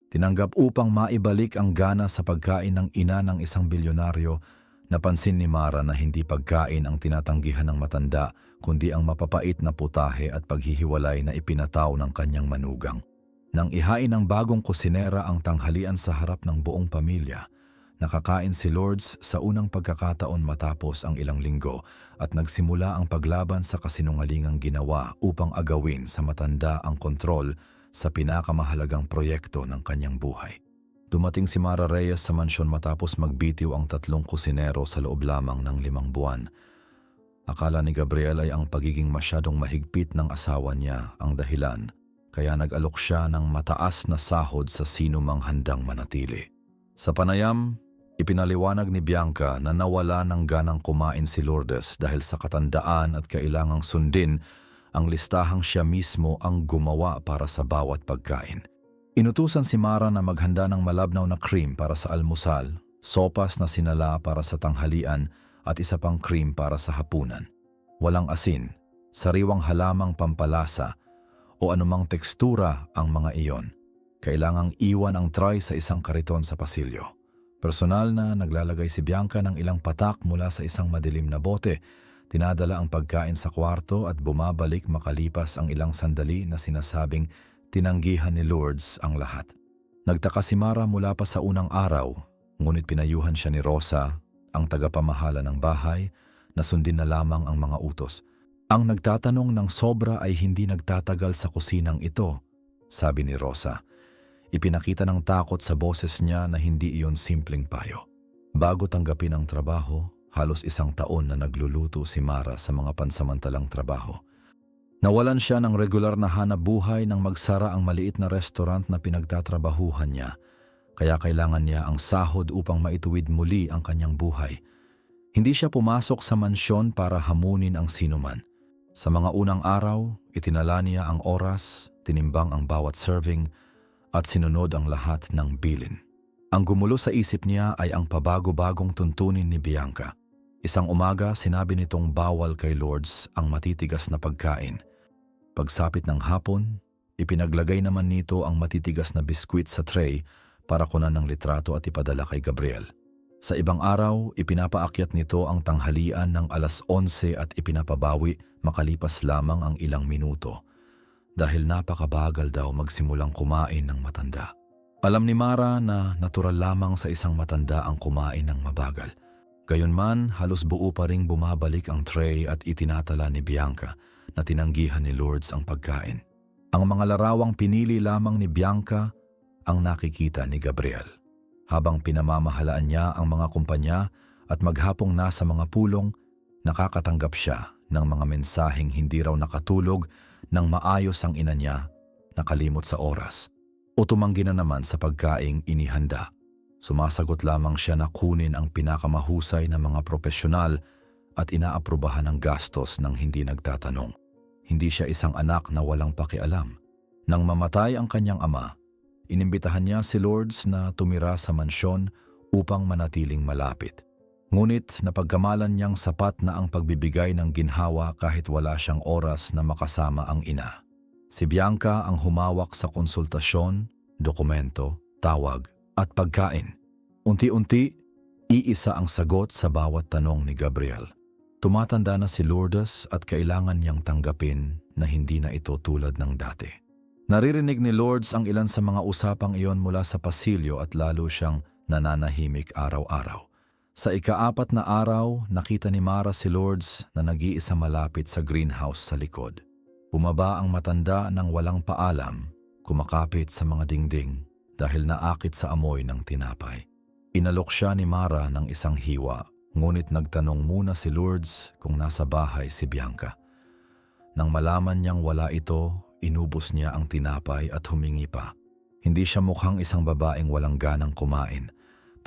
Tinanggap upang maibalik ang gana sa pagkain ng ina ng isang bilyonaryo. Napansin ni Mara na hindi pagkain ang tinatanggihan ng matanda, kundi ang mapapait na putahe at paghihiwalay na ipinataw ng kanyang manugang. Nang ihain ng bagong kusinera ang tanghalian sa harap ng buong pamilya, nakakain si Lourdes sa unang pagkakataon matapos ang ilang linggo at nagsimula ang paglaban sa kasinungalingang ginawa upang agawin sa matanda ang kontrol sa pinakamahalagang proyekto ng kanyang buhay. Dumating si Mara Reyes sa mansyon matapos magbitiw ang 3 kusinero sa loob lamang ng 5 buwan. Akala ni Gabriel ay ang pagiging masyadong mahigpit ng asawa niya ang dahilan, kaya nag-alok siya ng mataas na sahod sa sino mang handang manatili. Sa panayam, ipinaliwanag ni Bianca na nawala ng ganang kumain si Lourdes dahil sa katandaan at kailangang sundin ang listahang siya mismo ang gumawa para sa bawat pagkain. Inutusan si Mara na maghanda ng malabnaw na cream para sa almusal, sopas na sinala para sa tanghalian at isa pang cream para sa hapunan. Walang asin, sariwang halamang pampalasa o anumang tekstura ang mga iyon. Kailangang iwan ang tray sa isang kariton sa pasilyo. Personal na naglalagay si Bianca ng ilang patak mula sa isang madilim na bote. Dinadala ang pagkain sa kwarto at bumabalik makalipas ang ilang sandali na sinasabing tinanggihan ni Lourdes ang lahat. Nagtaka si Mara mula pa sa unang araw, ngunit pinayuhan siya ni Rosa, ang tagapamahala ng bahay, na sundin na lamang ang mga utos. Ang nagtatanong ng sobra ay hindi nagtatagal sa kusinang ito, sabi ni Rosa. Ipinakita ng takot sa boses niya na hindi iyon simpleng payo. Bago tanggapin ang trabaho, halos 1 taon na nagluluto si Mara sa mga pansamantalang trabaho. Nawalan siya ng regular na hanap buhay nang magsara ang maliit na restaurant na pinagtatrabahuhan niya, kaya kailangan niya ang sahod upang maituwid muli ang kanyang buhay. Hindi siya pumasok sa mansyon para hamunin ang sinuman. Sa mga unang araw, itinala niya ang oras, tinimbang ang bawat serving, at sinunod ang lahat ng bilin. Ang gumulo sa isip niya ay ang pabago-bagong tuntunin ni Bianca. Isang umaga, sinabi nitong bawal kay Lourdes ang matitigas na pagkain. Pagsapit ng hapon, ipinaglagay naman nito ang matitigas na biskwit sa tray para kunan ng litrato at ipadala kay Gabriel. Sa ibang araw, ipinapaakyat nito ang tanghalian ng 11:00 at ipinapabawi makalipas lamang ang ilang minuto dahil napakabagal daw magsimulang kumain ng matanda. Alam ni Mara na natural lamang sa isang matanda ang kumain ng mabagal. Gayunman, halos buo pa ring bumabalik ang tray at itinatala ni Bianca na tinanggihan ni Lourdes ang pagkain. Ang mga larawang pinili lamang ni Bianca ang nakikita ni Gabriel. Habang pinamamahalaan niya ang mga kumpanya at maghapong nasa mga pulong, nakakatanggap siya ng mga mensaheng hindi raw nakatulog nang maayos ang ina niya, nakalimot sa oras, o tumanggi na naman sa pagkaing inihanda. Sumasagot lamang siya na kunin ang pinakamahusay na mga profesional at inaaprubahan ng gastos ng hindi nagtatanong. Hindi siya isang anak na walang pakialam. Nang mamatay ang kanyang ama, inimbitahan niya si Lourdes na tumira sa mansyon upang manatiling malapit. Ngunit napagkamalan niyang sapat na ang pagbibigay ng ginhawa kahit wala siyang oras na makasama ang ina. Si Bianca ang humawak sa konsultasyon, dokumento, tawag at pagkain. Unti-unti, iisa ang sagot sa bawat tanong ni Gabriel. Tumatanda na si Lourdes at kailangan niyang tanggapin na hindi na ito tulad ng dati. Naririnig ni Lourdes ang ilan sa mga usapang iyon mula sa pasilyo at lalo siyang nananahimik araw-araw. Sa ika-4 na araw, nakita ni Mara si Lourdes na nag-iisa malapit sa greenhouse sa likod. Bumaba ang matanda nang walang paalam, kumakapit sa mga dingding dahil naakit sa amoy ng tinapay. Inalok siya ni Mara ng isang hiwa, ngunit nagtanong muna si Lourdes kung nasa bahay si Bianca. Nang malaman niyang wala ito, inubos niya ang tinapay at humingi pa. Hindi siya mukhang isang babaeng walang ganang kumain.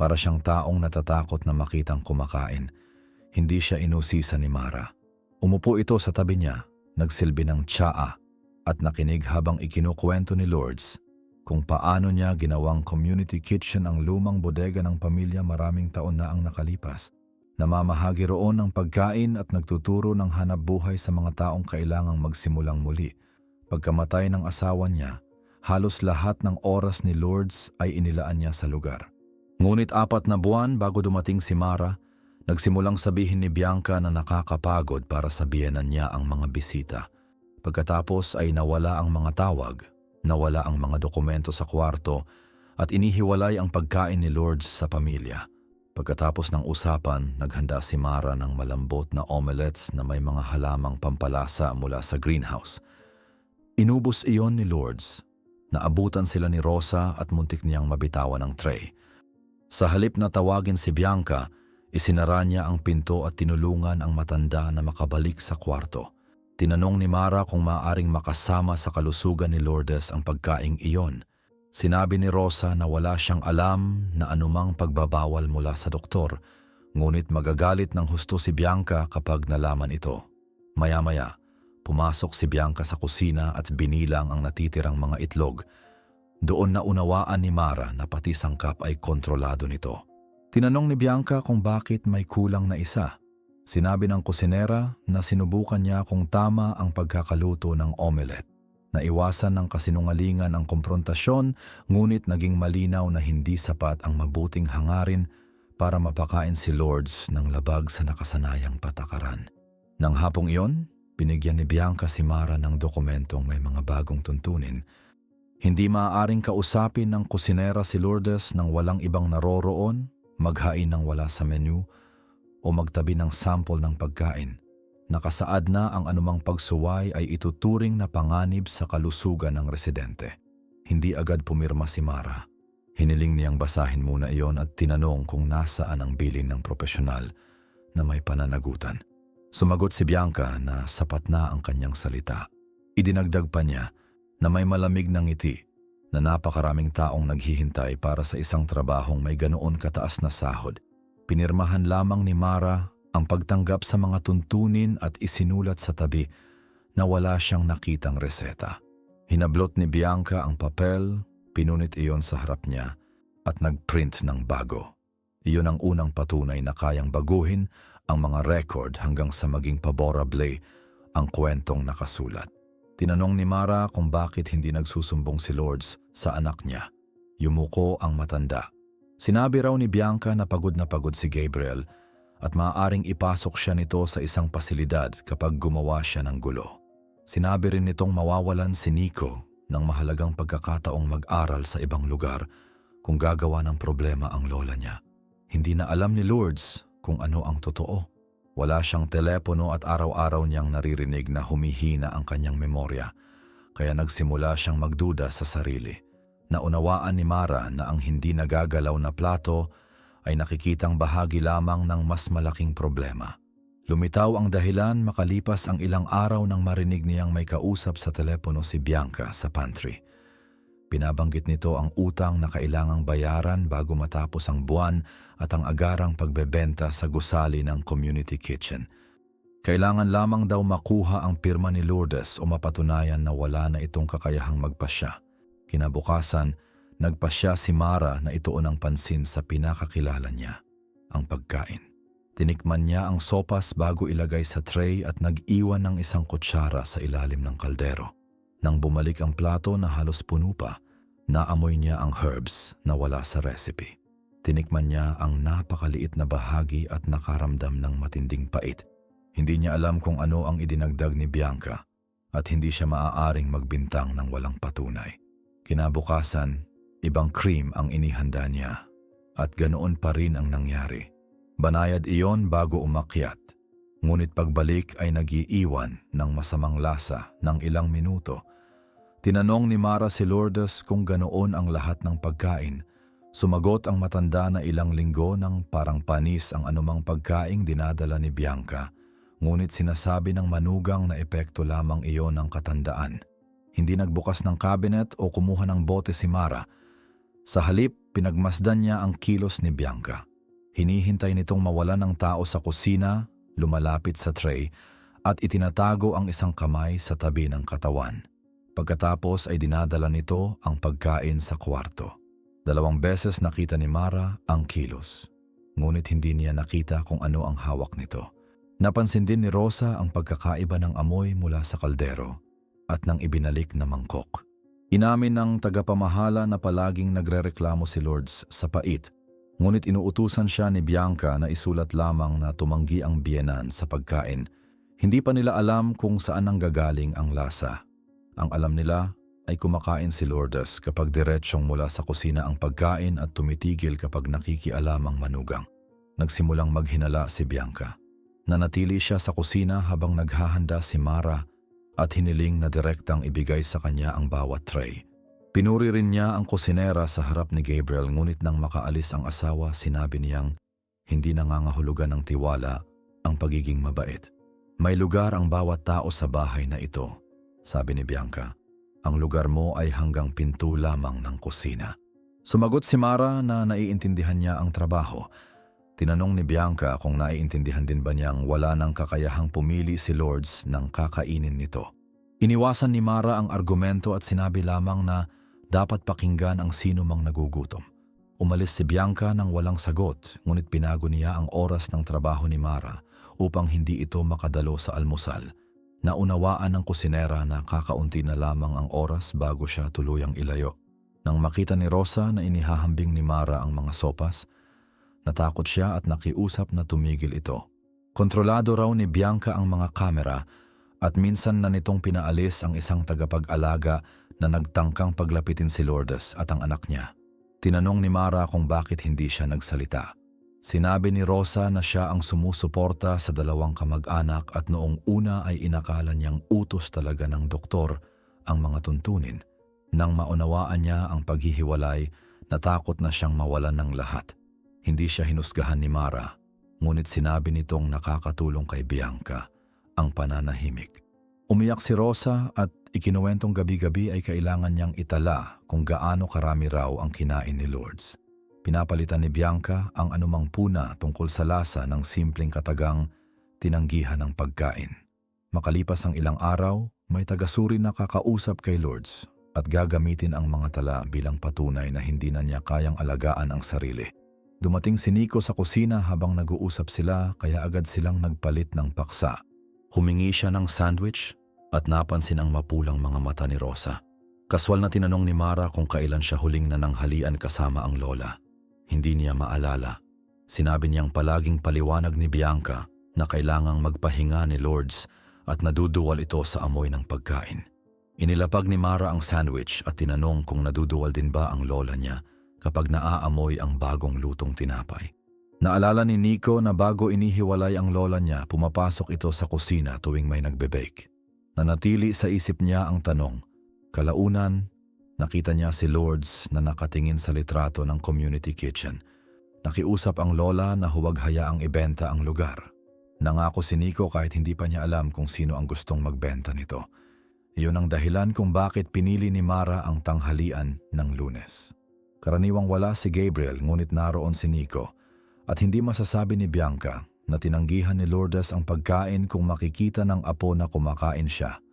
Para siyang taong natatakot na makitang kumakain. Hindi siya inusisa ni Mara. Umupo ito sa tabi niya, nagsilbi ng tsaa at nakinig habang ikinukwento ni Lourdes kung paano niya ginawang community kitchen ang lumang bodega ng pamilya maraming taon na ang nakalipas. Namamahagi roon ng pagkain at nagtuturo ng hanap buhay sa mga taong kailangang magsimulang muli. Pagkamatay ng asawa niya, halos lahat ng oras ni Lourdes ay inilaan niya sa lugar. Ngunit 4 na buwan bago dumating si Mara, nagsimulang sabihin ni Bianca na nakakapagod para sabihanan niya ang mga bisita. Pagkatapos ay nawala ang mga tawag, nawala ang mga dokumento sa kwarto at inihiwalay ang pagkain ni Lourdes sa pamilya. Pagkatapos ng usapan, naghanda si Mara ng malambot na omelets na may mga halamang pampalasa mula sa greenhouse. Inubos iyon ni Lourdes. Naabutan sila ni Rosa at muntik niyang mabitawan ang tray. Sa halip na tawagin si Bianca, isinara niya ang pinto at tinulungan ang matanda na makabalik sa kwarto. Tinanong ni Mara kung maaaring makasama sa kalusugan ni Lourdes ang pagkaing iyon. Sinabi ni Rosa na wala siyang alam na anumang pagbabawal mula sa doktor, ngunit magagalit ng husto si Bianca kapag nalaman ito. Maya-maya, pumasok si Bianca sa kusina at binilang ang natitirang mga itlog. Doon na unawaan ni Mara na pati sangkap ay kontrolado nito. Tinanong ni Bianca kung bakit may kulang na isa. Sinabi ng kusinera na sinubukan niya kung tama ang pagkakaluto ng omelette. Naiwasan ng kasinungalingan ang komprontasyon, ngunit naging malinaw na hindi sapat ang mabuting hangarin para mapakain si Lourdes ng labag sa nakasanayang patakaran. Nang hapong iyon, binigyan ni Bianca si Mara ng dokumentong may mga bagong tuntunin. Hindi maaaring kausapin ng kusinera si Lourdes nang walang ibang naroroon, maghain ng wala sa menu, o magtabi ng sample ng pagkain. Nakasaad na ang anumang pagsuway ay ituturing na panganib sa kalusugan ng residente. Hindi agad pumirma si Mara. Hiniling niyang basahin muna iyon at tinanong kung nasaan ang bilin ng propesyonal na may pananagutan. Sumagot si Bianca na sapat na ang kanyang salita. Idinagdag pa niya na may malamig na ngiti na napakaraming taong naghihintay para sa isang trabahong may ganoon kataas na sahod. Pinirmahan lamang ni Mara ang pagtanggap sa mga tuntunin at isinulat sa tabi na wala siyang nakitang reseta. Hinablot ni Bianca ang papel, pinunit iyon sa harap niya at nagprint ng bago. Iyon ang unang patunay na kayang baguhin ang mga record hanggang sa maging paborable ang kwentong nakasulat. Tinanong ni Mara kung bakit hindi nagsusumbong si Lourdes sa anak niya. Yumuko ang matanda. Sinabi raw ni Bianca na pagod si Gabriel at maaaring ipasok siya nito sa isang pasilidad kapag gumawa siya ng gulo. Sinabi rin nitong mawawalan si Nico ng mahalagang pagkakataong mag-aral sa ibang lugar kung gagawa ng problema ang lola niya. Hindi na alam ni Lourdes kung ano ang totoo. Wala siyang telepono at araw-araw niyang naririnig na humihina ang kanyang memorya, kaya nagsimula siyang magduda sa sarili. Naunawaan ni Mara na ang hindi nagagalaw na plato ay nakikitang bahagi lamang ng mas malaking problema. Lumitaw ang dahilan makalipas ang ilang araw nang marinig niyang may kausap sa telepono si Bianca sa pantry. Binabanggit nito ang utang na kailangang bayaran bago matapos ang buwan at ang agarang pagbebenta sa gusali ng community kitchen. Kailangan lamang daw makuha ang pirma ni Lourdes o mapatunayan na wala na itong kakayahang magpasya. Kinabukasan, nagpasya si Mara na ituon ang pansin sa pinakakilala niya, ang pagkain. Tinikman niya ang sopas bago ilagay sa tray at nag-iwan ng isang kutsara sa ilalim ng kaldero. Nang bumalik ang plato na halos puno pa, naamoy niya ang herbs na wala sa recipe. Tinikman niya ang napakaliit na bahagi at nakaramdam ng matinding pait. Hindi niya alam kung ano ang idinagdag ni Bianca at hindi siya maaaring magbintang ng walang patunay. Kinabukasan, ibang cream ang inihanda niya at ganoon pa rin ang nangyari. Banayad iyon bago umakyat. Ngunit pagbalik ay nag-iiwan ng masamang lasa ng ilang minuto. Tinanong ni Mara si Lourdes kung ganoon ang lahat ng pagkain. Sumagot ang matanda na ilang linggo nang parang panis ang anumang pagkaing dinadala ni Bianca. Ngunit sinasabi ng manugang na epekto lamang iyon ng katandaan. Hindi nagbukas ng cabinet o kumuha ng bote si Mara. Sa halip, pinagmasdan niya ang kilos ni Bianca. Hinihintay nitong mawalan ng tao sa kusina, lumalapit sa tray at itinatago ang isang kamay sa tabi ng katawan. Pagkatapos ay dinadala nito ang pagkain sa kwarto. 2 beses nakita ni Mara ang kilos, ngunit hindi niya nakita kung ano ang hawak nito. Napansin din ni Rosa ang pagkakaiba ng amoy mula sa kaldero at nang ibinalik na mangkok. Inamin ng tagapamahala na palaging nagrereklamo si Lourdes sa pait, ngunit inuutusan siya ni Bianca na isulat lamang na tumanggi ang biyenan sa pagkain. Hindi pa nila alam kung saan nanggagaling ang lasa. Ang alam nila ay kumakain si Lourdes kapag diretsyong mula sa kusina ang pagkain at tumitigil kapag nakikialam ang manugang. Nagsimulang maghinala si Bianca. Nanatili siya sa kusina habang naghahanda si Mara at hiniling na direktang ibigay sa kanya ang bawat tray. Pinuri rin niya ang kusinera sa harap ni Gabriel, ngunit nang makaalis ang asawa, sinabi niyang hindi nangangahulugan ng tiwala ang pagiging mabait. May lugar ang bawat tao sa bahay na ito, sabi ni Bianca. Ang lugar mo ay hanggang pinto lamang ng kusina. Sumagot si Mara na naiintindihan niya ang trabaho. Tinanong ni Bianca kung naiintindihan din ba niyang wala nang kakayahang pumili si Lourdes ng kakainin nito. Iniwasan ni Mara ang argumento at sinabi lamang na dapat pakinggan ang sino mang nagugutom. Umalis si Bianca nang walang sagot, ngunit pinago niya ang oras ng trabaho ni Mara upang hindi ito makadalo sa almusal. Naunawaan ng kusinera na kakaunti na lamang ang oras bago siya tuluyang ilayo. Nang makita ni Rosa na inihahambing ni Mara ang mga sopas, natakot siya at nakiusap na tumigil ito. Kontrolado raw ni Bianca ang mga kamera at minsan na nitong pinaalis ang isang tagapag-alaga na nagtangkang paglapitin si Lourdes at ang anak niya. Tinanong ni Mara kung bakit hindi siya nagsalita. Sinabi ni Rosa na siya ang sumusuporta sa dalawang kamag-anak at noong una ay inakala niyang utos talaga ng doktor ang mga tuntunin. Nang maunawaan niya ang paghihiwalay, natakot na siyang mawalan ng lahat. Hindi siya hinusgahan ni Mara, ngunit sinabi nitong nakakatulong kay Bianca ang pananahimik. Umiyak si Rosa at ikinuwentong gabi-gabi ay kailangan niyang itala kung gaano karami raw ang kinain ni Lourdes. Pinapalitan ni Bianca ang anumang puna tungkol sa lasa ng simpleng katagang tinanggihan ng pagkain. Makalipas ang ilang araw, may tagasuri na kakausap kay Lourdes at gagamitin ang mga tala bilang patunay na hindi na niya kayang alagaan ang sarili. Dumating si Nico sa kusina habang nag-uusap sila, kaya agad silang nagpalit ng paksa. Humingi siya ng sandwich at napansin ang mapulang mga mata ni Rosa. Kaswal na tinanong ni Mara kung kailan siya huling nananghalian kasama ang lola. Hindi niya maalala. Sinabi niyang palaging paliwanag ni Bianca na kailangang magpahinga ni Lourdes at naduduwal ito sa amoy ng pagkain. Inilapag ni Mara ang sandwich at tinanong kung naduduwal din ba ang lola niya kapag naaamoy ang bagong lutong tinapay. Naalala ni Nico na bago inihiwalay ang lola niya, pumapasok ito sa kusina tuwing may nagbe-bake. Nanatili sa isip niya ang tanong. Kalaunan, nakita niya si Lourdes na nakatingin sa litrato ng community kitchen. Nakiusap ang lola na huwag hayaang ibenta ang lugar. Nangako si Nico kahit hindi pa niya alam kung sino ang gustong magbenta nito. Iyon ang dahilan kung bakit pinili ni Mara ang tanghalian ng Lunes. Karaniwang wala si Gabriel, ngunit naroon si Nico at hindi masasabi ni Bianca na tinanggihan ni Lourdes ang pagkain kung makikita ng apo na kumakain siya.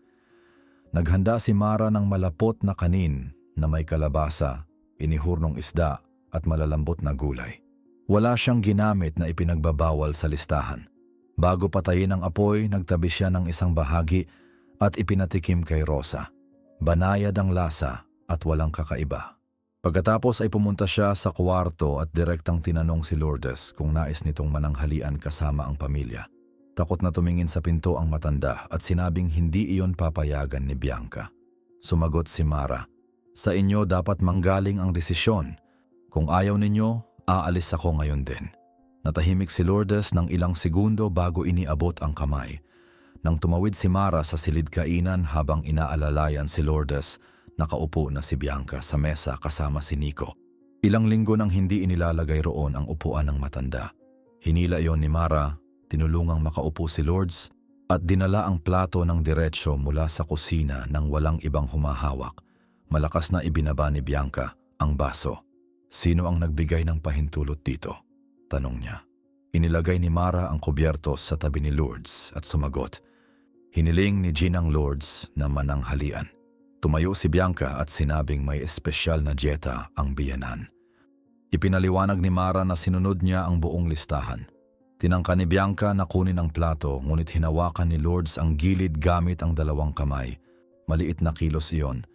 Naghanda si Mara ng malapot na kanin na may kalabasa, inihurnong isda at malalambot na gulay. Wala siyang ginamit na ipinagbabawal sa listahan. Bago patayin ang apoy, nagtabi siya ng isang bahagi at ipinatikim kay Rosa. Banayad ang lasa at walang kakaiba. Pagkatapos ay pumunta siya sa kwarto at direktang tinanong si Lourdes kung nais nitong mananghalian kasama ang pamilya. Takot na tumingin sa pinto ang matanda at sinabing hindi iyon papayagan ni Bianca. Sumagot si Mara, "Sa inyo dapat manggaling ang desisyon. Kung ayaw ninyo, aalis ako ngayon din." Natahimik si Lourdes ng ilang segundo bago iniabot ang kamay. Nang tumawid si Mara sa silid kainan habang inaalalayan si Lourdes, nakaupo na si Bianca sa mesa kasama si Nico. Ilang linggo nang hindi inilalagay roon ang upuan ng matanda. Hinila iyon ni Mara, tinulungang makaupo si Lourdes at dinala ang plato ng diretsyo mula sa kusina nang walang ibang humahawak. Malakas na ibinaba ni Bianca ang baso. "Sino ang nagbigay ng pahintulot dito?" tanong niya. Inilagay ni Mara ang kubyertos sa tabi ni Lourdes at sumagot. Hiniling ni Ginang Lourdes na mananghalian. Tumayo si Bianca at sinabing may espesyal na dieta ang biyenan. Ipinaliwanag ni Mara na sinunod niya ang buong listahan. Tinangka ni Bianca na kunin ang plato, ngunit hinawakan ni Lourdes ang gilid gamit ang dalawang kamay. Maliit na kilos iyon,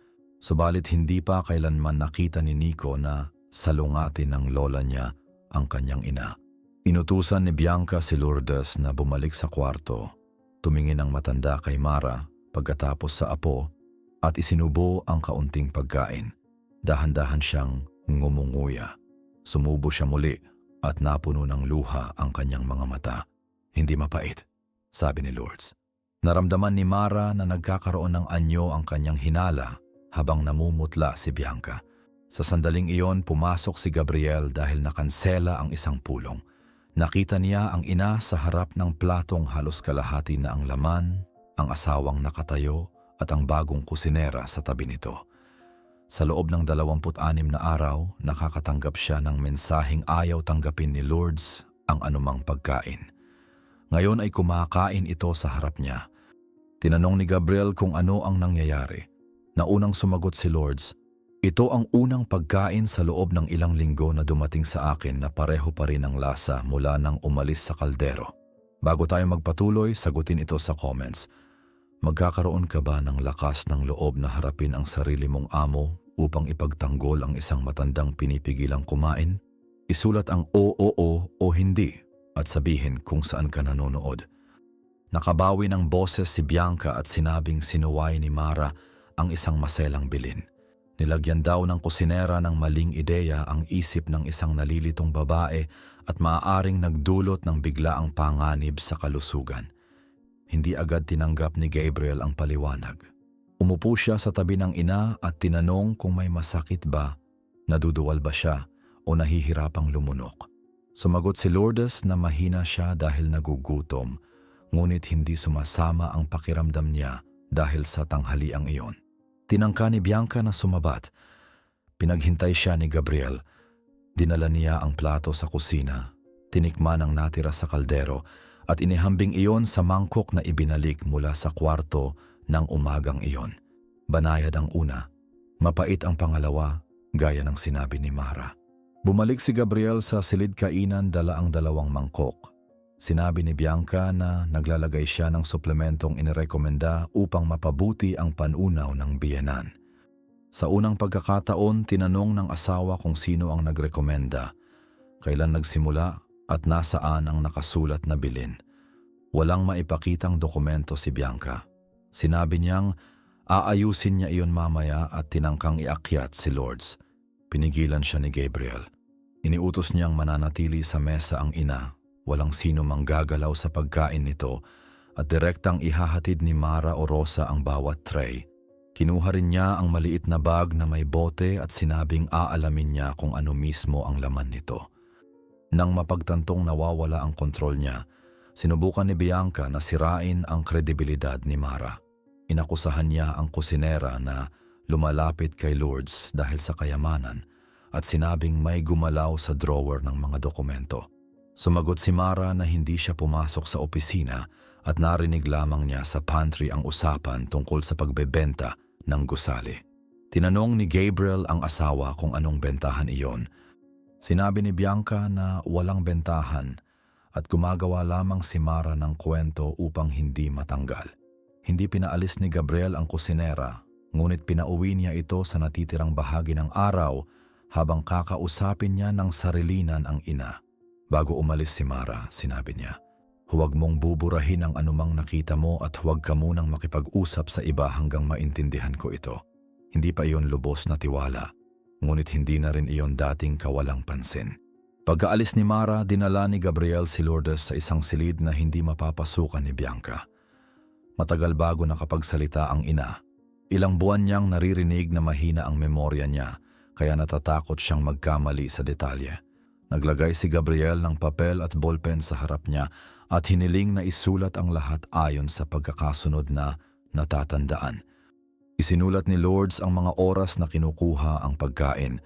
Subalit hindi pa kailanman nakita ni Nico na salungatin ng lola niya ang kanyang ina. Inutusan ni Bianca si Lourdes na bumalik sa kwarto, tumingin ang matanda kay Mara pagkatapos sa apo at isinubo ang kaunting pagkain. Dahan-dahan siyang ngumunguya. Sumubo siya muli at napuno ng luha ang kanyang mga mata. Hindi mapait, sabi ni Lourdes. Naramdaman ni Mara na nagkakaroon ng anyo ang kanyang hinala habang namumutla si Bianca. Sa sandaling iyon, pumasok si Gabriel dahil nakansela ang isang pulong. Nakita niya ang ina sa harap ng platong halos kalahati na ang laman, ang asawang nakatayo at ang bagong kusinera sa tabi nito. Sa loob ng 26 na araw, nakakatanggap siya ng mensaheng ayaw tanggapin ni Lourdes ang anumang pagkain. Ngayon ay kumakain ito sa harap niya. Tinanong ni Gabriel kung ano ang nangyayari. Naunang sumagot si Lourdes, "Ito ang unang pagkain sa loob ng ilang linggo na dumating sa akin na pareho pa rin ang lasa mula nang umalis sa kaldero." Bago tayo magpatuloy, sagutin ito sa comments. Magkakaroon ka ba ng lakas ng loob na harapin ang sarili mong amo upang ipagtanggol ang isang matandang pinipigilang kumain? Isulat ang o hindi at sabihin kung saan ka nanonood. Nakabawi ng boses si Bianca at sinabing sinuway ni Mara ang isang maselang bilin. Nilagyan daw ng kusinera ng maling ideya ang isip ng isang nalilitong babae at maaaring nagdulot ng biglaang panganib sa kalusugan. Hindi agad tinanggap ni Gabriel ang paliwanag. Umupo siya sa tabi ng ina at tinanong kung may masakit ba, naduduwal ba siya o nahihirapang lumunok. Sumagot si Lourdes na mahina siya dahil nagugutom, ngunit hindi sumasama ang pakiramdam niya dahil sa tanghaliang iyon. Tinangka ni Bianca na sumabat. Pinaghintay siya ni Gabriel. Dinala niya ang plato sa kusina, tinikman ang natira sa kaldero at inihambing iyon sa mangkok na ibinalik mula sa kwarto ng umagang iyon. Banayad ang una, mapait ang pangalawa, gaya ng sinabi ni Mara. Bumalik si Gabriel sa silid kainan dala ang 2 mangkok. Sinabi ni Bianca na naglalagay siya ng suplementong inirekomenda upang mapabuti ang panunaw ng biyenan. Sa unang pagkakataon, tinanong ng asawa kung sino ang nagrekomenda, kailan nagsimula at nasaan ang nakasulat na bilin. Walang maipakitang dokumento si Bianca. Sinabi niyang aayusin niya iyon mamaya at tinangkang iakyat si Lourdes. Pinigilan siya ni Gabriel. Iniutos niyang mananatili sa mesa ang ina. Walang sino mang gagalaw sa pagkain nito at direktang ihahatid ni Mara o Rosa ang bawat tray. Kinuha rin niya ang maliit na bag na may bote at sinabing aalamin niya kung ano mismo ang laman nito. Nang mapagtantong nawawala ang kontrol niya, sinubukan ni Bianca na sirain ang kredibilidad ni Mara. Inakusahan niya ang kusinera na lumalapit kay Lourdes dahil sa kayamanan at sinabing may gumalaw sa drawer ng mga dokumento. Sumagot si Mara na hindi siya pumasok sa opisina at narinig lamang niya sa pantry ang usapan tungkol sa pagbebenta ng gusali. Tinanong ni Gabriel ang asawa kung anong bentahan iyon. Sinabi ni Bianca na walang bentahan at gumagawa lamang si Mara ng kwento upang hindi matanggal. Hindi pinaalis ni Gabriel ang kusinera, ngunit pinauwi niya ito sa natitirang bahagi ng araw habang kakausapin niya ng sarilinan ang ina. Bago umalis si Mara, sinabi niya, "Huwag mong buburahin ang anumang nakita mo at huwag ka munang makipag-usap sa iba hanggang maintindihan ko ito." Hindi pa iyon lubos na tiwala, ngunit hindi na rin iyon dating kawalang pansin. Pagkaalis ni Mara, dinala ni Gabriel si Lourdes sa isang silid na hindi mapapasukan ni Bianca. Matagal bago nakapagsalita ang ina. Ilang buwan niyang naririnig na mahina ang memorya niya, kaya natatakot siyang magkamali sa detalye. Naglagay si Gabriel ng papel at ballpen sa harap niya at hiniling na isulat ang lahat ayon sa pagkakasunod na natatandaan. Isinulat ni Lourdes ang mga oras na kinukuha ang pagkain,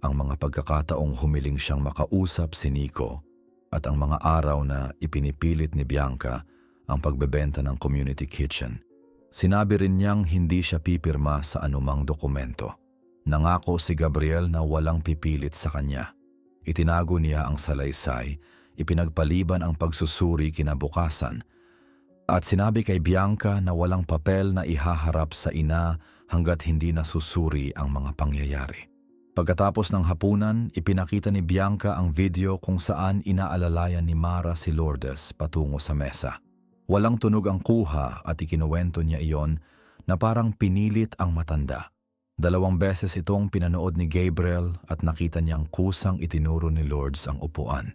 ang mga pagkakataong humiling siyang makausap si Nico, at ang mga araw na ipinipilit ni Bianca ang pagbebenta ng community kitchen. Sinabi rin niyang hindi siya pipirma sa anumang dokumento. Nangako si Gabriel na walang pipilit sa kanya. Itinago niya ang salaysay, ipinagpaliban ang pagsusuri kinabukasan. At sinabi kay Bianca na walang papel na ihaharap sa ina hanggat hindi nasusuri ang mga pangyayari. Pagkatapos ng hapunan, ipinakita ni Bianca ang video kung saan inaalalayan ni Mara si Lourdes patungo sa mesa. Walang tunog ang kuha at ikinuwento niya iyon na parang pinilit ang matanda. 2 beses itong pinanood ni Gabriel at nakita niyang kusang itinuro ni Lourdes ang upuan.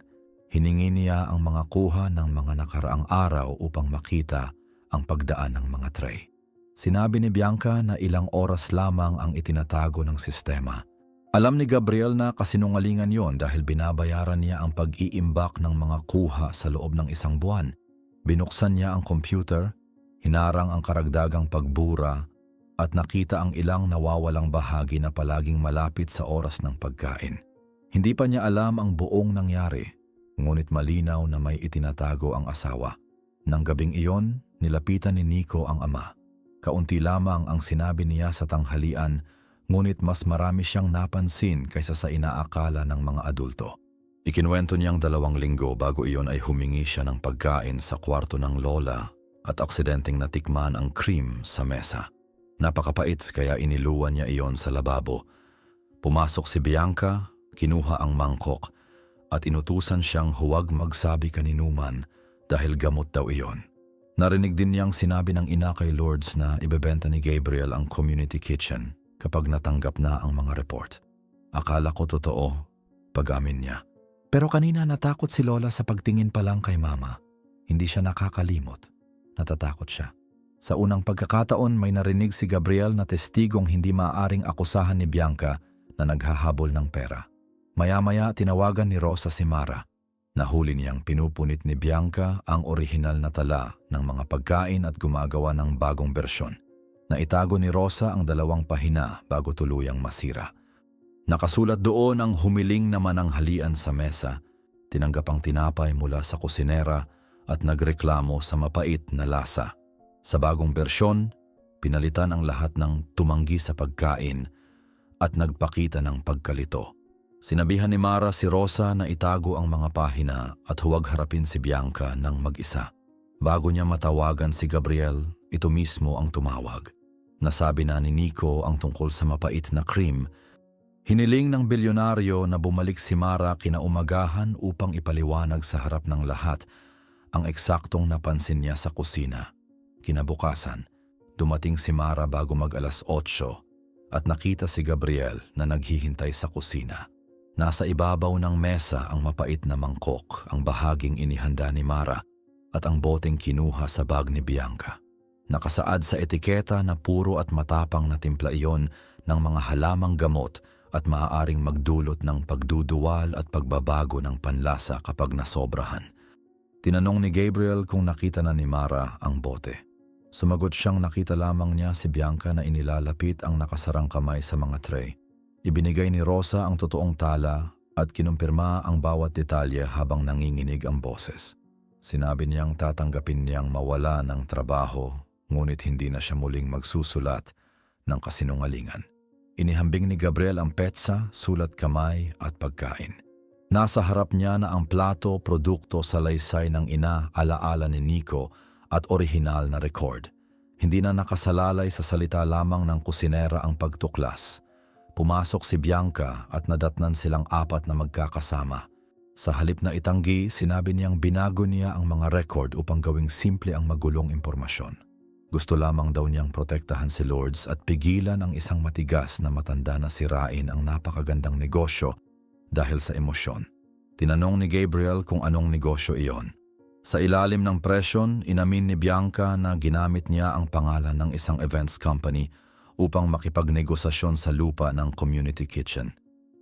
Hiningi niya ang mga kuha ng mga nakaraang araw upang makita ang pagdaan ng mga tray. Sinabi ni Bianca na ilang oras lamang ang itinatago ng sistema. Alam ni Gabriel na kasinungalingan yon dahil binabayaran niya ang pag-iimbak ng mga kuha sa loob ng 1 buwan. Binuksan niya ang computer, hinarang ang karagdagang pagbura at nakita ang ilang nawawalang bahagi na palaging malapit sa oras ng pagkain. Hindi pa niya alam ang buong nangyari, ngunit malinaw na may itinatago ang asawa. Nang gabing iyon, nilapitan ni Nico ang ama. Kaunti lamang ang sinabi niya sa tanghalian, ngunit mas marami siyang napansin kaysa sa inaakala ng mga adulto. Ikinuwento niyang 2 linggo bago iyon ay humingi siya ng pagkain sa kwarto ng lola at aksidenteng natikman ang cream sa mesa. Napakapait kaya iniluwan niya iyon sa lababo. Pumasok si Bianca, kinuha ang mangkok at inutusan siyang huwag magsabi kaninuman dahil gamot daw iyon. Narinig din niyang sinabi ng ina kay Lourdes na ibebenta ni Gabriel ang community kitchen kapag natanggap na ang mga report. Akala ko totoo, pag-amin niya. Pero kanina natakot si Lola sa pagtingin pa lang kay Mama. Hindi siya nakakalimot. Natatakot siya. Sa unang pagkakataon may narinig si Gabriel na testigong hindi maaaring akusahan ni Bianca na naghahabol ng pera. Maya-maya tinawagan ni Rosa si Mara. Nahuli niyang pinupunit ni Bianca ang orihinal na tala ng mga pagkain at gumagawa ng bagong bersyon. Naitago ni Rosa ang 2 pahina bago tuluyang masira. Nakasulat doon ang humiling na mananghalian sa mesa, tinanggap ang tinapay mula sa kusinera at nagreklamo sa mapait na lasa. Sa bagong bersyon, pinalitan ang lahat ng tumanggi sa pagkain at nagpakita ng pagkalito. Sinabihan ni Mara si Rosa na itago ang mga pahina at huwag harapin si Bianca ng mag-isa. Bago niya matawagan si Gabriel, ito mismo ang tumawag. Nasabi na ni Nico ang tungkol sa mapait na cream. Hiniling ng bilyonaryo na bumalik si Mara kinaumagahan upang ipaliwanag sa harap ng lahat ang eksaktong napansin niya sa kusina. Kinabukasan, dumating si Mara bago mag-8 at nakita si Gabriel na naghihintay sa kusina. Nasa ibabaw ng mesa ang mapait na mangkok, ang bahaging inihanda ni Mara at ang boteng kinuha sa bag ni Bianca. Nakasaad sa etiketa na puro at matapang na timpla iyon ng mga halamang gamot at maaaring magdulot ng pagduduwal at pagbabago ng panlasa kapag nasobrahan. Tinanong ni Gabriel kung nakita na ni Mara ang bote. Sumagot siyang nakita lamang niya si Bianca na inilalapit ang nakasarang kamay sa mga tray. Ibinigay ni Rosa ang totoong tala at kinumpirma ang bawat detalye habang nanginginig ang boses. Sinabi niyang tatanggapin niyang mawala ng trabaho, ngunit hindi na siya muling magsusulat ng kasinungalingan. Inihambing ni Gabriel ang petsa, sulat kamay at pagkain. Nasa harap niya na ang plato, produkto sa laysay ng ina, alaala ni Nico at orihinal na record. Hindi na nakasalalay sa salita lamang ng kusinera ang pagtuklas. Pumasok si Bianca at nadatnan silang 4 na magkakasama. Sa halip na itanggi, sinabi niyang binago niya ang mga record upang gawing simple ang magulong impormasyon. Gusto lamang daw niyang protektahan si Lourdes at pigilan ang isang matigas na matanda na sirain ang napakagandang negosyo dahil sa emosyon. Tinanong ni Gabriel kung anong negosyo iyon. Sa ilalim ng presyon, inamin ni Bianca na ginamit niya ang pangalan ng isang events company upang makipagnegosasyon sa lupa ng community kitchen.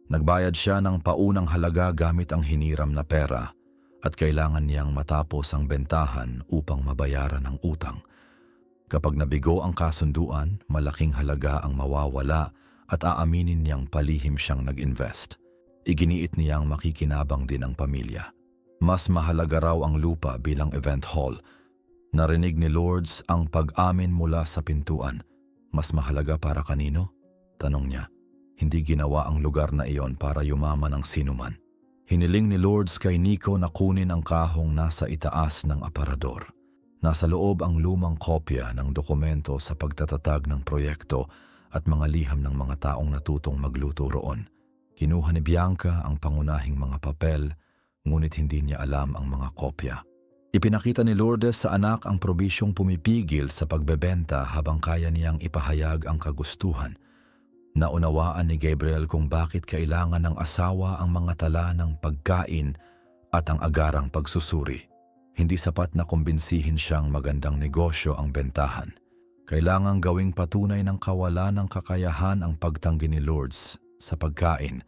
Nagbayad siya ng paunang halaga gamit ang hiniram na pera at kailangan niyang matapos ang bentahan upang mabayaran ang utang. Kapag nabigo ang kasunduan, malaking halaga ang mawawala at aaminin niyang palihim siyang nag-invest. Iginiit niyang makikinabang din ang pamilya. Mas mahalaga raw ang lupa bilang event hall. Narinig ni Lourdes ang pag-amin mula sa pintuan. Mas mahalaga para kanino? Tanong niya. Hindi ginawa ang lugar na iyon para yumaman ang sinuman. Hiniling ni Lourdes kay Nico na kunin ang kahong nasa itaas ng aparador. Nasa loob ang lumang kopya ng dokumento sa pagtatatag ng proyekto at mga liham ng mga taong natutong magluto roon. Kinuha ni Bianca ang pangunahing mga papel, ngunit hindi niya alam ang mga kopya. Ipinakita ni Lourdes sa anak ang probisyong pumipigil sa pagbebenta habang kaya niyang ipahayag ang kagustuhan. Naunawaan ni Gabriel kung bakit kailangan ng asawa ang mga tala ng pagkain at ang agarang pagsusuri. Hindi sapat na kumbinsihin siyang magandang negosyo ang bentahan. Kailangang gawing patunay ng kawalan ng kakayahan ang pagtanggi ni Lourdes sa pagkain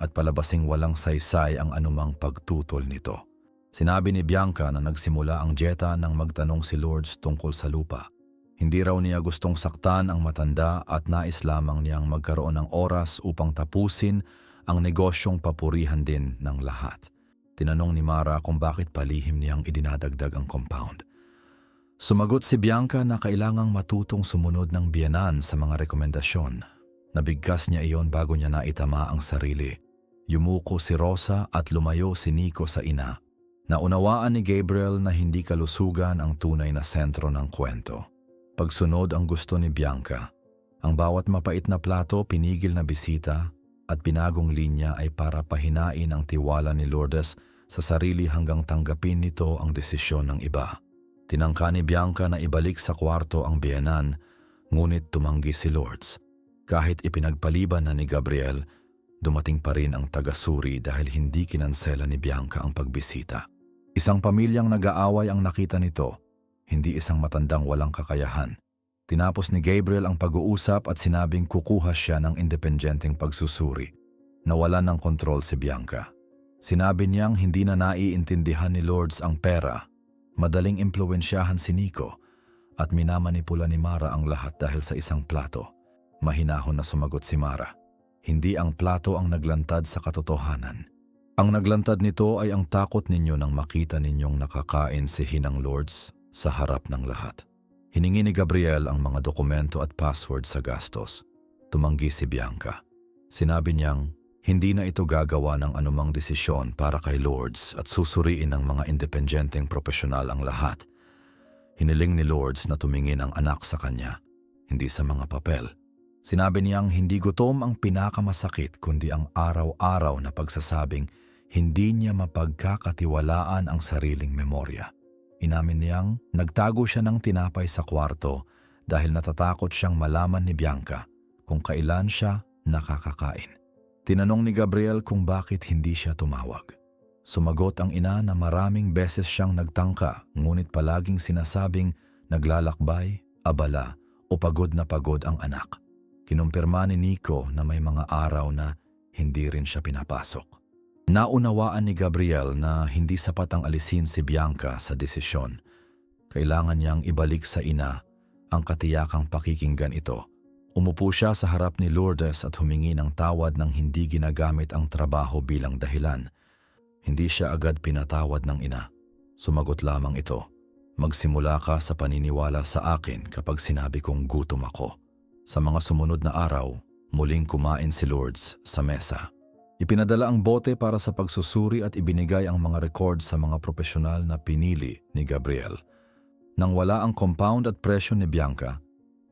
at palabasing walang saysay ang anumang pagtutol nito. Sinabi ni Bianca na nagsimula ang dieta nang magtanong si Lourdes tungkol sa lupa. Hindi raw niya gustong saktan ang matanda at nais lamang niyang magkaroon ng oras upang tapusin ang negosyong papurihan din ng lahat. Tinanong ni Mara kung bakit palihim niyang idinadagdag ang compound. Sumagot si Bianca na kailangang matutong sumunod ng biyenan sa mga rekomendasyon. Nabigkas niya iyon bago niya naitama ang sarili. Yumuko si Rosa at lumayo si Nico sa ina. Naunawaan ni Gabriel na hindi kalusugan ang tunay na sentro ng kwento. Pagsunod ang gusto ni Bianca. Ang bawat mapait na plato pinigil na bisita at binagong linya ay para pahinain ang tiwala ni Lourdes sa sarili hanggang tanggapin nito ang desisyon ng iba. Tinangka ni Bianca na ibalik sa kwarto ang biyenan, ngunit tumanggi si Lourdes. Kahit ipinagpaliban na ni Gabriel, dumating pa rin ang tagasuri dahil hindi kinansela ni Bianca ang pagbisita. Isang pamilyang nag-aaway ang nakita nito, hindi isang matandang walang kakayahan. Tinapos ni Gabriel ang pag-uusap at sinabing kukuha siya ng independenteng pagsusuri. Nawalan ng kontrol si Bianca. Sinabi niyang hindi na naiintindihan ni Lourdes ang pera. Madaling impluwensyahan si Nico at minamanipula ni Mara ang lahat dahil sa isang plato. Mahinahon na sumagot si Mara. Hindi ang plato ang naglantad sa katotohanan. Ang naglantad nito ay ang takot ninyo nang makita ninyong nakakain si Hinang Lourdes sa harap ng lahat. Hiningi ni Gabriel ang mga dokumento at password sa gastos. Tumanggi si Bianca. Sinabi niyang hindi na ito gagawa ng anumang desisyon para kay Lourdes at susuriin ng mga independenteng profesional ang lahat. Hiniling ni Lourdes na tumingin ang anak sa kanya, hindi sa mga papel. Sinabi niyang hindi gutom ang pinakamasakit kundi ang araw-araw na pagsasabing hindi niya mapagkakatiwalaan ang sariling memorya. Inamin niyang nagtago siya ng tinapay sa kwarto dahil natatakot siyang malaman ni Bianca kung kailan siya nakakakain. Tinanong ni Gabriel kung bakit hindi siya tumawag. Sumagot ang ina na maraming beses siyang nagtangka ngunit palaging sinasabing naglalakbay, abala o pagod na pagod ang anak. Kinumpirma ni Nico na may mga araw na hindi rin siya pinapasok. Naunawaan ni Gabriel na hindi sapat ang alisin si Bianca sa desisyon. Kailangan niyang ibalik sa ina ang katiyakang pakikinggan ito. Umupo siya sa harap ni Lourdes at humingi ng tawad nang hindi ginagamit ang trabaho bilang dahilan. Hindi siya agad pinatawad ng ina. Sumagot lamang ito, magsimula ka sa paniniwala sa akin kapag sinabi kong gutom ako. Sa mga sumunod na araw, muling kumain si Lourdes sa mesa. Ipinadala ang bote para sa pagsusuri at ibinigay ang mga records sa mga profesional na pinili ni Gabriel. Nang wala ang compound at presyo ni Bianca,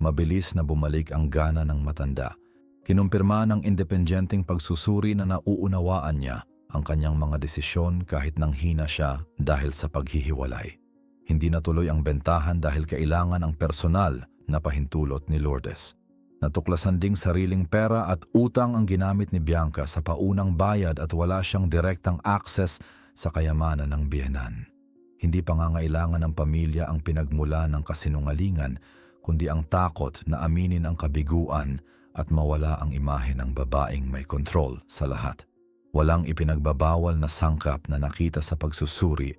mabilis na bumalik ang gana ng matanda. Kinumpirma ng independenteng pagsusuri na nauunawaan niya ang kanyang mga desisyon kahit nang hina siya dahil sa paghihiwalay. Hindi natuloy ang bentahan dahil kailangan ang personal na pahintulot ni Lourdes. Natuklasan ding sariling pera at utang ang ginamit ni Bianca sa paunang bayad at wala siyang direktang access sa kayamanan ng biyenan. Hindi pangangailangan ng pamilya ang pinagmula ng kasinungalingan, kundi ang takot na aminin ang kabiguan at mawala ang imahe ng babaeng may kontrol sa lahat. Walang ipinagbabawal na sangkap na nakita sa pagsusuri,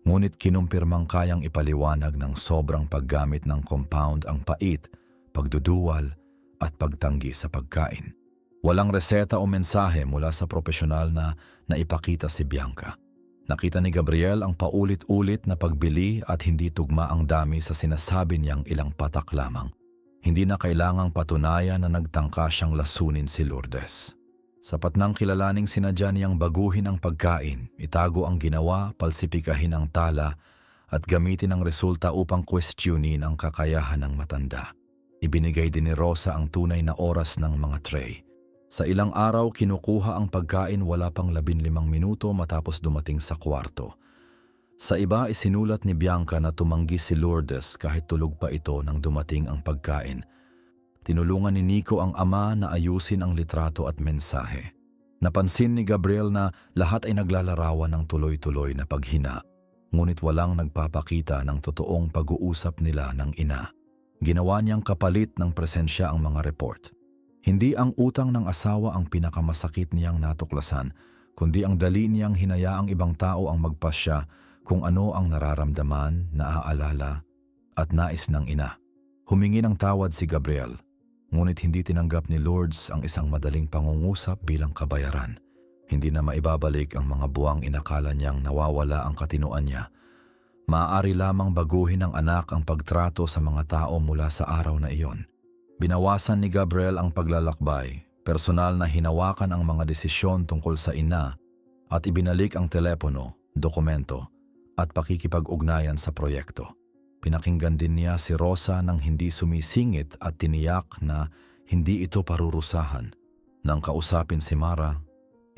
ngunit kinumpirmang kayang ipaliwanag ng sobrang paggamit ng compound ang pait, pagduduwal, at pagtanggi sa pagkain. Walang reseta o mensahe mula sa profesional na naipakita si Bianca. Nakita ni Gabriel ang paulit-ulit na pagbili at hindi tugma ang dami sa sinasabi niyang ilang patak lamang. Hindi na kailangang patunayan na nagtangka siyang lasunin si Lourdes. Sapat nang kilalaning sinadya niyang baguhin ang pagkain, itago ang ginawa, palsipikahin ang tala, at gamitin ang resulta upang questionin ang kakayahan ng matanda. Ibinigay din ni Rosa ang tunay na oras ng mga tray. Sa ilang araw, kinukuha ang pagkain wala pang 15 minuto matapos dumating sa kwarto. Sa iba, isinulat ni Bianca na tumanggi si Lourdes kahit tulog pa ito nang dumating ang pagkain. Tinulungan ni Nico ang ama na ayusin ang litrato at mensahe. Napansin ni Gabriel na lahat ay naglalarawan ng tuloy-tuloy na paghina, ngunit walang nagpapakita ng totoong pag-uusap nila ng ina. Ginawa niyang kapalit ng presensya ang mga report. Hindi ang utang ng asawa ang pinakamasakit niyang natuklasan, kundi ang dali niyang hinayaang ibang tao ang magpasya kung ano ang nararamdaman, naaalala at nais ng ina. Humingi ng tawad si Gabriel, ngunit hindi tinanggap ni Lourdes ang isang madaling pangungusap bilang kabayaran. Hindi na maibabalik ang mga buwang inakala niyang nawawala ang katinoan niya. Maaari lamang baguhin ng anak ang pagtrato sa mga tao mula sa araw na iyon. Binawasan ni Gabriel ang paglalakbay, personal na hinawakan ang mga desisyon tungkol sa ina at ibinalik ang telepono, dokumento at pakikipag-ugnayan sa proyekto. Pinakinggan din niya si Rosa nang hindi sumisingit at tiniyak na hindi ito parurusahan. Nang kausapin si Mara,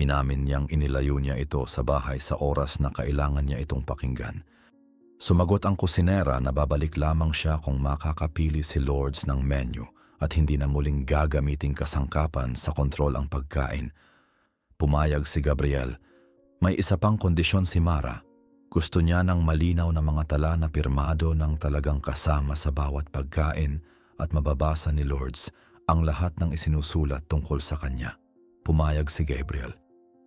inamin niyang inilayo niya ito sa bahay sa oras na kailangan niya itong pakinggan. Sumagot ang kusinera na babalik lamang siya kung makakapili si Lourdes ng menu at hindi na muling gagamiting kasangkapan sa kontrol ang pagkain. Pumayag si Gabriel. May isa pang kondisyon si Mara. Gusto niya ng malinaw na mga tala na pirmado ng talagang kasama sa bawat pagkain at mababasa ni Lourdes ang lahat ng isinusulat tungkol sa kanya. Pumayag si Gabriel.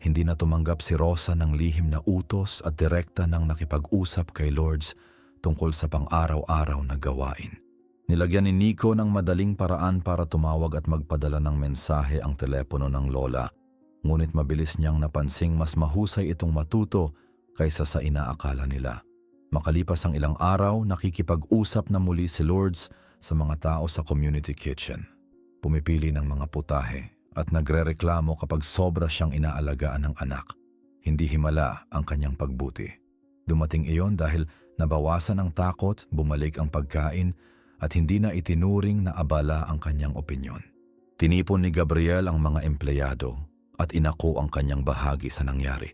Hindi na tumanggap si Rosa ng lihim na utos at direkta ng nakipag-usap kay Lourdes tungkol sa pang-araw-araw na gawain. Nilagyan ni Nico ng madaling paraan para tumawag at magpadala ng mensahe ang telepono ng lola, ngunit mabilis niyang napansing mas mahusay itong matuto kaysa sa inaakala nila. Makalipas ang ilang araw, nakikipag-usap na muli si Lourdes sa mga tao sa community kitchen. Pumipili ng mga putahe at nagrereklamo kapag sobra siyang inaalagaan ng anak. Hindi himala ang kanyang pagbuti. Dumating iyon dahil nabawasan ang takot, bumalik ang pagkain, at hindi na itinuring na abala ang kanyang opinyon. Tinipon ni Gabriel ang mga empleyado at inako ang kanyang bahagi sa nangyari.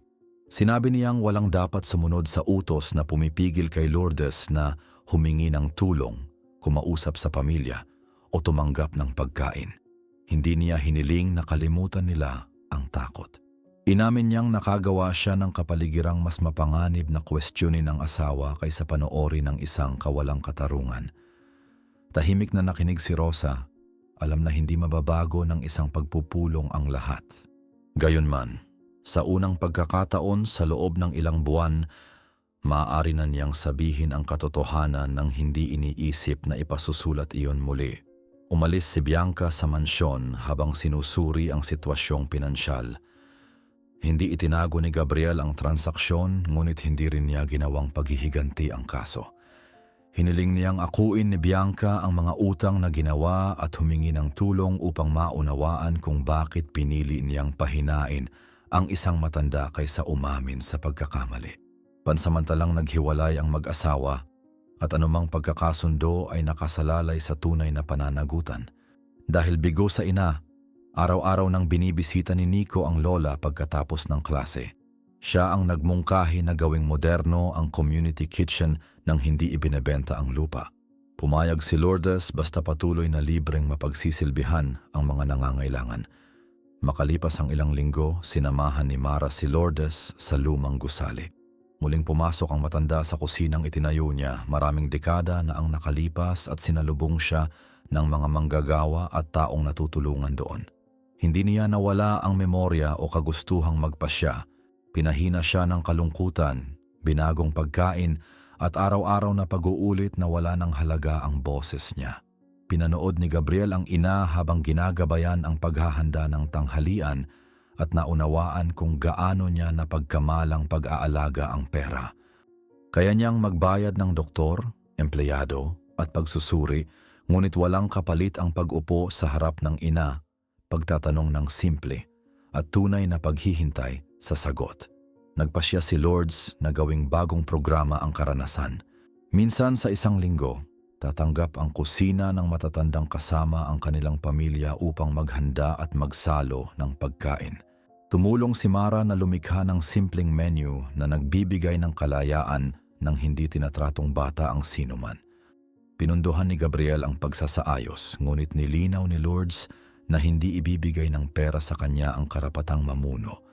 Sinabi niyang walang dapat sumunod sa utos na pumipigil kay Lourdes na humingi ng tulong, kumausap sa pamilya o tumanggap ng pagkain. Hindi niya hiniling na kalimutan nila ang takot. Inamin niyang nakagawa siya ng kapaligirang mas mapanganib na kwestiyonin ng asawa kaysa panoorin ng isang kawalang katarungan. Tahimik na nakinig si Rosa, alam na hindi mababago ng isang pagpupulong ang lahat. Gayunman, sa unang pagkakataon sa loob ng ilang buwan, maaari na niyang sabihin ang katotohanan nang hindi iniisip na ipasusulat iyon muli. Umalis si Bianca sa mansyon habang sinusuri ang sitwasyong pinansyal. Hindi itinago ni Gabriel ang transaksyon, ngunit hindi rin niya ginawang paghihiganti ang kaso. Hiniling niyang akuin ni Bianca ang mga utang na ginawa at humingi ng tulong upang maunawaan kung bakit pinili niyang pahinain ang isang matanda kaysa umamin sa pagkakamali. Pansamantalang naghiwalay ang mag-asawa at anumang pagkakasundo ay nakasalalay sa tunay na pananagutan. Dahil bigo sa ina, araw-araw nang binibisita ni Nico ang lola pagkatapos ng klase. Siya ang nagmungkahi na gawing moderno ang community kitchen nang hindi ibinebenta ang lupa. Pumayag si Lourdes basta patuloy na libreng mapagsisilbihan ang mga nangangailangan. Makalipas ang ilang linggo, sinamahan ni Mara si Lourdes sa lumang gusali. Muling pumasok ang matanda sa kusinang itinayo niya, maraming dekada na ang nakalipas at sinalubong siya ng mga manggagawa at taong natutulungan doon. Hindi niya nawala ang memorya o kagustuhang magpasya. Pinahina siya ng kalungkutan, binagong pagkain at araw-araw na pag-uulit na wala ng halaga ang boses niya. Pinanood ni Gabriel ang ina habang ginagabayan ang paghahanda ng tanghalian at naunawaan kung gaano niya napagkamalang pag-aalaga ang pera. Kaya niyang magbayad ng doktor, empleyado at pagsusuri, ngunit walang kapalit ang pag-upo sa harap ng ina, pagtatanong ng simple at tunay na paghihintay sa sagot. Nagpasya si Lourdes na gawing bagong programa ang karanasan. Minsan sa isang linggo, tatanggap ang kusina ng matatandang kasama ang kanilang pamilya upang maghanda at magsalo ng pagkain. Tumulong si Mara na lumikha ng simpleng menu na nagbibigay ng kalayaan nang hindi tinatratong bata ang sinuman. Pinunduhan ni Gabriel ang pagsasaayos, ngunit nilinaw ni Lourdes na hindi ibibigay ng pera sa kanya ang karapatang mamuno.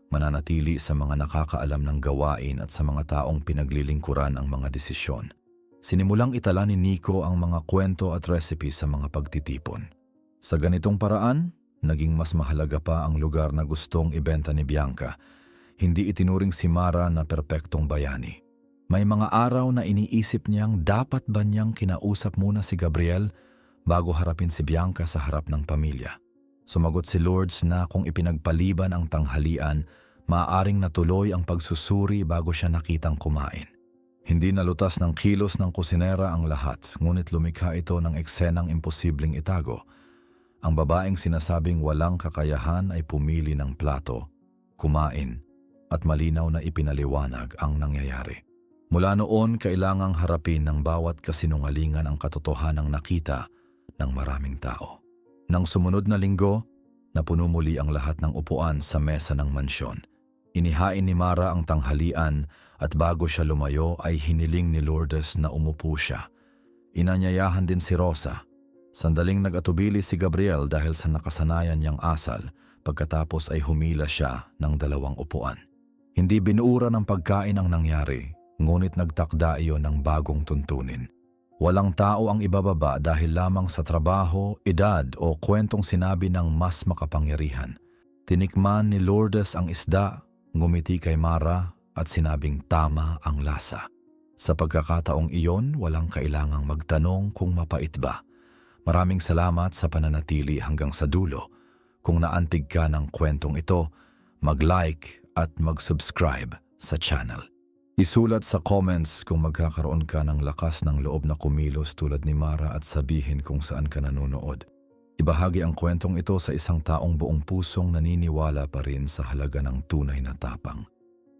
Mananatili sa mga nakakaalam ng gawain at sa mga taong pinaglilingkuran ang mga desisyon. Sinimulang itala ni Nico ang mga kwento at recipe sa mga pagtitipon. Sa ganitong paraan, naging mas mahalaga pa ang lugar na gustong ibenta ni Bianca. Hindi itinuring si Mara na perpektong bayani. May mga araw na iniisip niyang dapat ba niyang kinausap muna si Gabriel bago harapin si Bianca sa harap ng pamilya. Sumagot si Lourdes na kung ipinagpaliban ang tanghalian, maaaring natuloy ang pagsusuri bago siya nakitang kumain. Hindi nalutas ng kilos ng kusinera ang lahat, ngunit lumikha ito ng eksenang imposibleng itago. Ang babaeng sinasabing walang kakayahan ay pumili ng plato, kumain, at malinaw na ipinaliwanag ang nangyayari. Mula noon, kailangang harapin ng bawat kasinungalingan ang katotohanang nakita ng maraming tao. Nang sumunod na linggo, napuno muli ang lahat ng upuan sa mesa ng mansyon. Inihain ni Mara ang tanghalian at bago siya lumayo ay hiniling ni Lourdes na umupo siya. Inanyayahan din si Rosa. Sandaling nag-atubili si Gabriel dahil sa nakasanayan niyang asal, pagkatapos ay humila siya ng 2 upuan. Hindi binuura ng pagkain ang nangyari, ngunit nagtakda iyon ng bagong tuntunin. Walang tao ang ibababa dahil lamang sa trabaho, edad o kwentong sinabi ng mas makapangyarihan. Tinikman ni Lourdes ang isda, ngumiti kay Mara at sinabing tama ang lasa. Sa pagkakataong iyon, walang kailangang magtanong kung mapait ba. Maraming salamat sa pananatili hanggang sa dulo. Kung naantig ka ng kwentong ito, mag-like at mag-subscribe sa channel. Isulat sa comments kung magkakaroon ka ng lakas ng loob na kumilos tulad ni Mara at sabihin kung saan ka nanonood. Ibahagi ang kwentong ito sa isang taong buong pusong naniniwala pa rin sa halaga ng tunay na tapang.